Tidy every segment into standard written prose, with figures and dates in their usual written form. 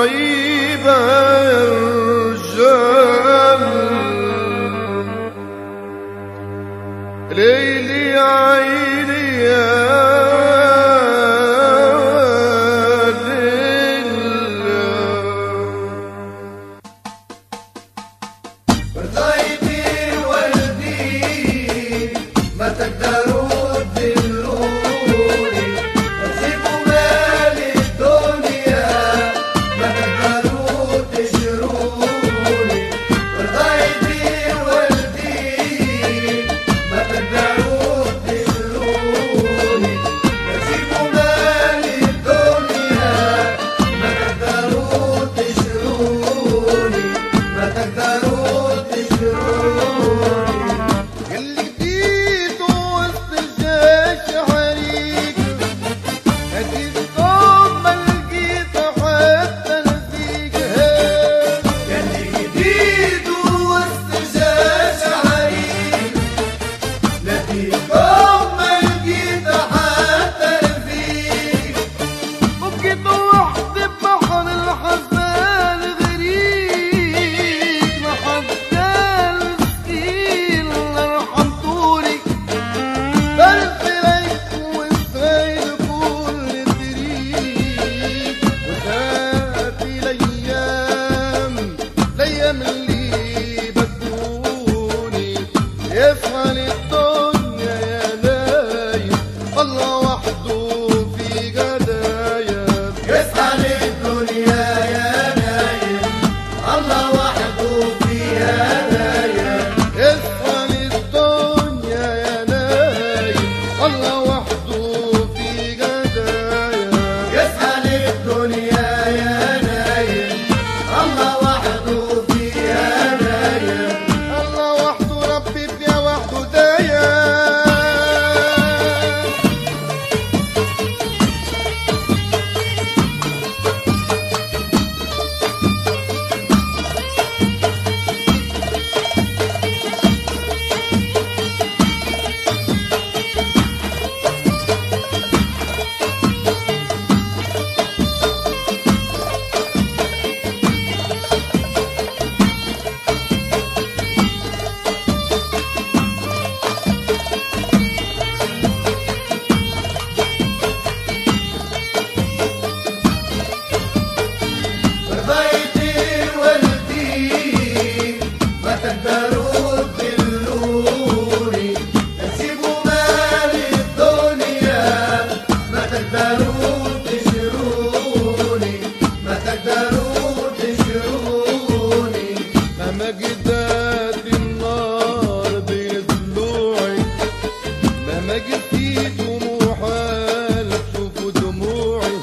عيبة يا رجال، ليلي يا عيني يا برضايتي والدي ما تقدروا تدلوني، تسيبوا مالي الدنيا ما تقدروا تشروني. برضايتي والدي ما تقدروا تشروني، تسيبوا مالي الدنيا ما تقدروا تشروني، ما تقدروا اللي جديد وسط الجيش حريق، هديت صوت ما لقيت حتى نسيق. اللي جديد وسط الجيش حريق، لقيتكم ما لقيت حتى رفيق. بقيت وحدي ببحر الحزان غريق، ما حد قال مسكين الله يرحمتوني. برد ليك وسايل كل طريق، وفاتي الايام اللي بدوني. يفعل الدنيا يا نايم الله وحده في قدايا. يسأل الدنيا يا نايم الله وحده فيها نايم. يفعل الدنيا يا نايم الله وحده في قدايا. يسأل الدنيا يا نايم الله وحده فيها نايم. الله وحده ربي فيها وحده دايم. برضايتي والدي ما تقدروا تدلوني، تسيبوا مالي الدنيا ما تقدروا تشروني، ما تقدروا تشروني. مهما جدات النار بين ضلوعي، مهما جبتي طموحات شوفوا دموعي.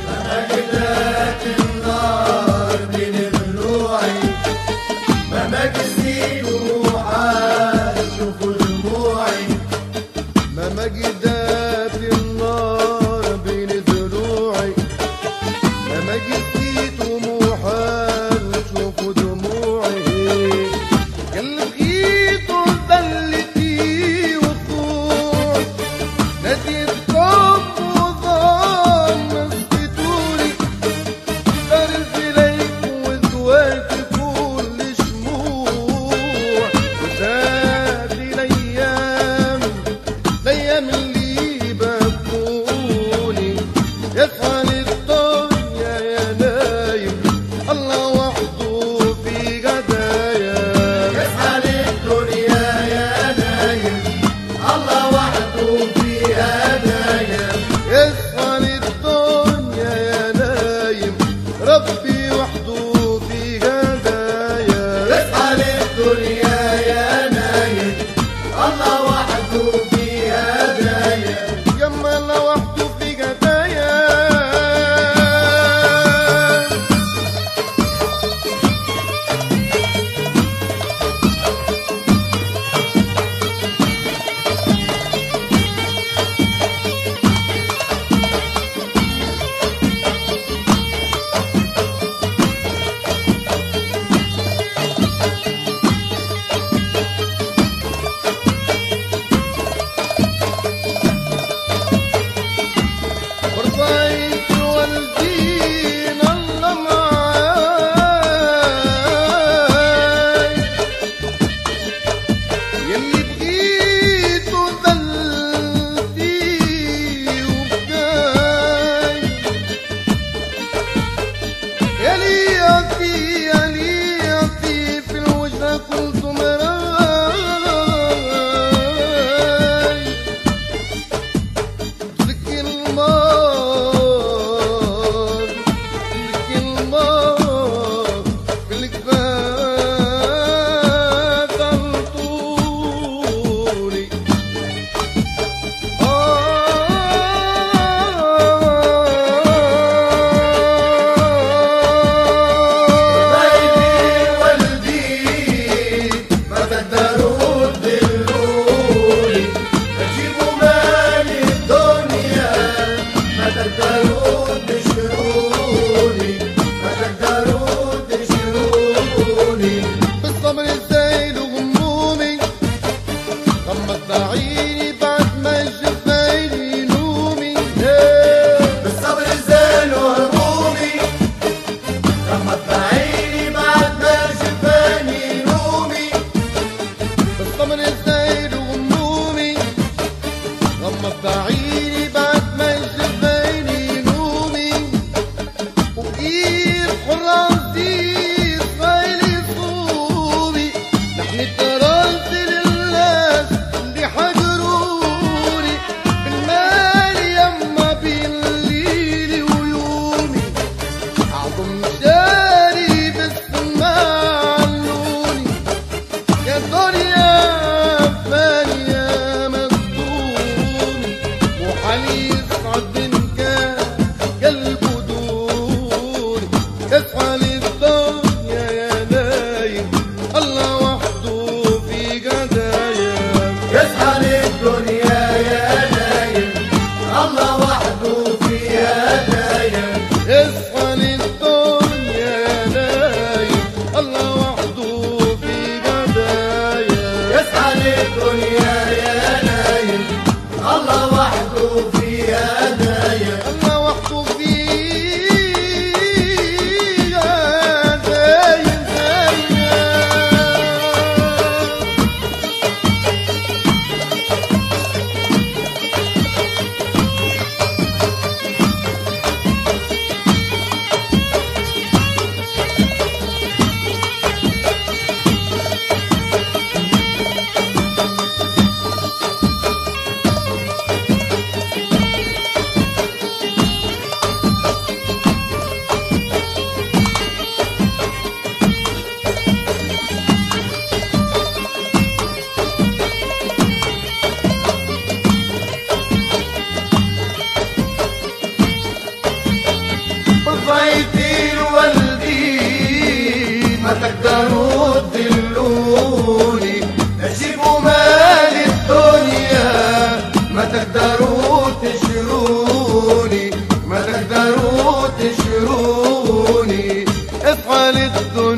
ما جدات النار في الوجه كنت مراي ذكي المار بالكفاف طولي بالصبر الزايد وغمومي غمضت عيني بعد ما شفايني نومي بالصبر الزال وهمومي غمضت عيني بعد ما شفاني نومي بالصبر الزايد وغمومي غمضت عيني بعد ما شفايني نومي وكيف حراسي صايلي صومي نحن اترلت للناس اللي حجروني بالمال يما بالليل ويومي أعظم شاري بالسماع علوني يا دنيا فانية مصدومي مو حالي يصعد من كان قلبه دوني يسعى للدنيا يا نايم الله وحده في قدايا يسعى للدنيا يا نايم الله وحده فيها دايم يسعى للدنيا يا نايم الله وحده في قدايا يسعى للدنيا يا نايم الله وحده فيها دايم الله وحده في قدايا بيتي والدين ما تقدروا تدلوني نجيب مال الدنيا ما تقدروا تشروني ما تقدروا تشروني افعل الدنيا